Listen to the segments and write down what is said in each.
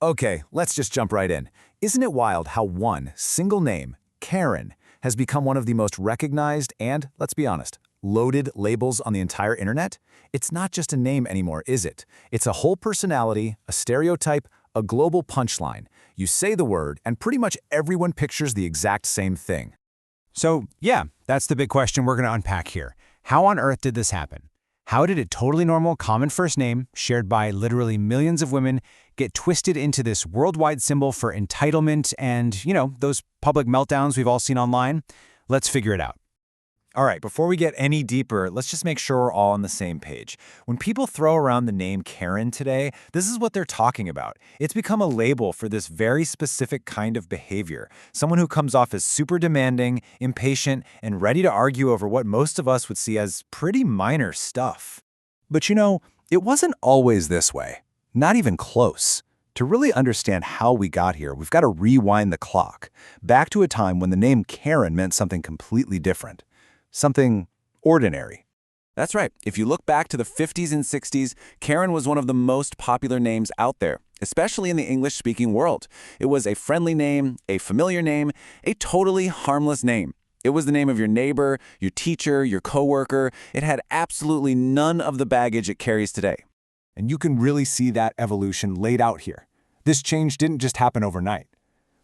Okay, let's just jump right in. Isn't it wild how one single name, Karen, has become one of the most recognized and, let's be honest, loaded labels on the entire internet? It's not just a name anymore, is it? It's a whole personality, a stereotype, a global punchline. You say the word, and pretty much everyone pictures the exact same thing. So, yeah, that's the big question we're going to unpack here. How on earth did this happen? How did a totally normal, common first name, shared by literally millions of women, get twisted into this worldwide symbol for entitlement and, those public meltdowns we've all seen online? Let's figure it out. All right, before we get any deeper, let's just make sure we're all on the same page. When people throw around the name Karen today, this is what they're talking about. It's become a label for this very specific kind of behavior. Someone who comes off as super demanding, impatient, and ready to argue over what most of us would see as pretty minor stuff. But it wasn't always this way. Not even close. To really understand how we got here, we've got to rewind the clock, back to a time when the name Karen meant something completely different. Something ordinary. That's right. If you look back to the 50s and 60s, Karen was one of the most popular names out there, especially in the English-speaking world. It was a friendly name, a familiar name, a totally harmless name. It was the name of your neighbor, your teacher, your coworker. It had absolutely none of the baggage it carries today. And you can really see that evolution laid out here. This change didn't just happen overnight.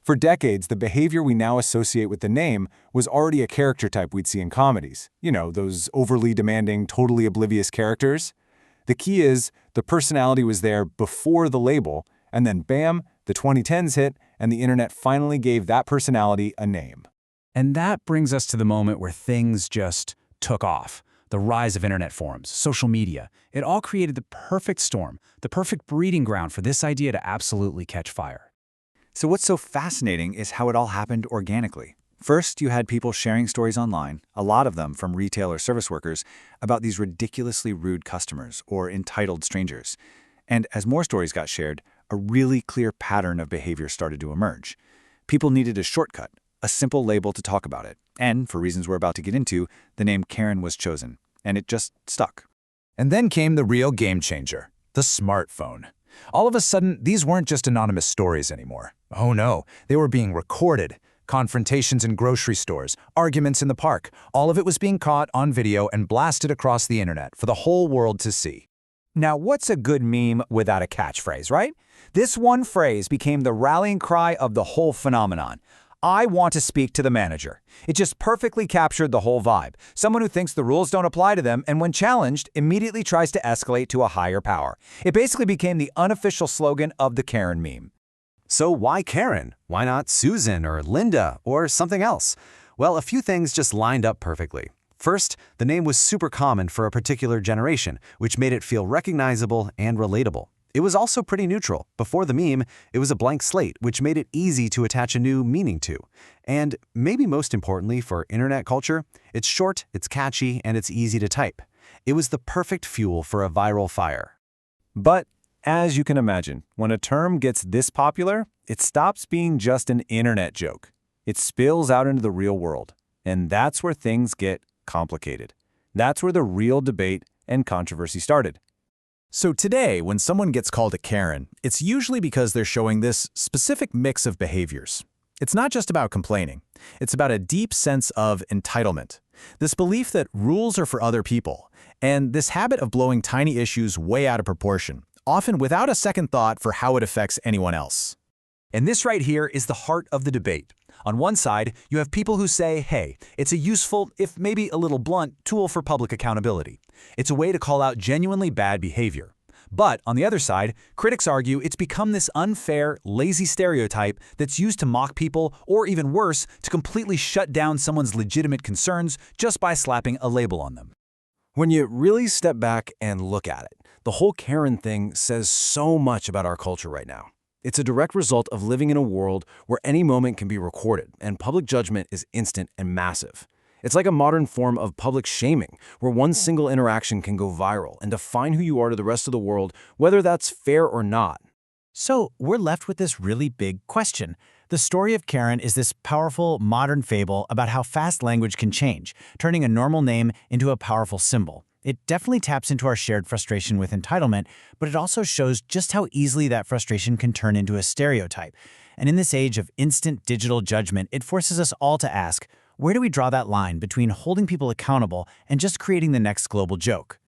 For decades, the behavior we now associate with the name was already a character type we'd see in comedies. Those overly demanding, totally oblivious characters. The key is, the personality was there before the label, and then bam, the 2010s hit, and the internet finally gave that personality a name. And that brings us to the moment where things just took off. The rise of internet forums, social media, it all created the perfect storm, the perfect breeding ground for this idea to absolutely catch fire. So what's so fascinating is how it all happened organically. First, you had people sharing stories online, a lot of them from retail or service workers, about these ridiculously rude customers or entitled strangers. And as more stories got shared, a really clear pattern of behavior started to emerge. People needed a shortcut, a simple label to talk about it. And for reasons we're about to get into, the name Karen was chosen. And it just stuck. And then came the real game changer, the smartphone. All of a sudden, these weren't just anonymous stories anymore. Oh no, they were being recorded. Confrontations in grocery stores, arguments in the park, all of it was being caught on video and blasted across the internet for the whole world to see. Now, what's a good meme without a catchphrase, right? This one phrase became the rallying cry of the whole phenomenon. I want to speak to the manager. It just perfectly captured the whole vibe. Someone who thinks the rules don't apply to them and when challenged, immediately tries to escalate to a higher power. It basically became the unofficial slogan of the Karen meme. So why Karen? Why not Susan or Linda or something else? Well, a few things just lined up perfectly. First, the name was super common for a particular generation, which made it feel recognizable and relatable. It was also pretty neutral. Before the meme, it was a blank slate, which made it easy to attach a new meaning to. And maybe most importantly for internet culture, it's short, it's catchy, and it's easy to type. It was the perfect fuel for a viral fire. But as you can imagine, when a term gets this popular, it stops being just an internet joke. It spills out into the real world. And that's where things get complicated. That's where the real debate and controversy started. So today, when someone gets called a Karen, it's usually because they're showing this specific mix of behaviors. It's not just about complaining. It's about a deep sense of entitlement. This belief that rules are for other people, and this habit of blowing tiny issues way out of proportion, often without a second thought for how it affects anyone else. And this right here is the heart of the debate. On one side, you have people who say, hey, it's a useful, if maybe a little blunt, tool for public accountability. It's a way to call out genuinely bad behavior. But on the other side, critics argue it's become this unfair, lazy stereotype that's used to mock people, or even worse, to completely shut down someone's legitimate concerns just by slapping a label on them. When you really step back and look at it, the whole Karen thing says so much about our culture right now. It's a direct result of living in a world where any moment can be recorded and public judgment is instant and massive. It's like a modern form of public shaming, where one single interaction can go viral and define who you are to the rest of the world, whether that's fair or not. So we're left with this really big question. The story of Karen is this powerful modern fable about how fast language can change, turning a normal name into a powerful symbol. It definitely taps into our shared frustration with entitlement, but it also shows just how easily that frustration can turn into a stereotype. And in this age of instant digital judgment, it forces us all to ask, where do we draw that line between holding people accountable and just creating the next global joke?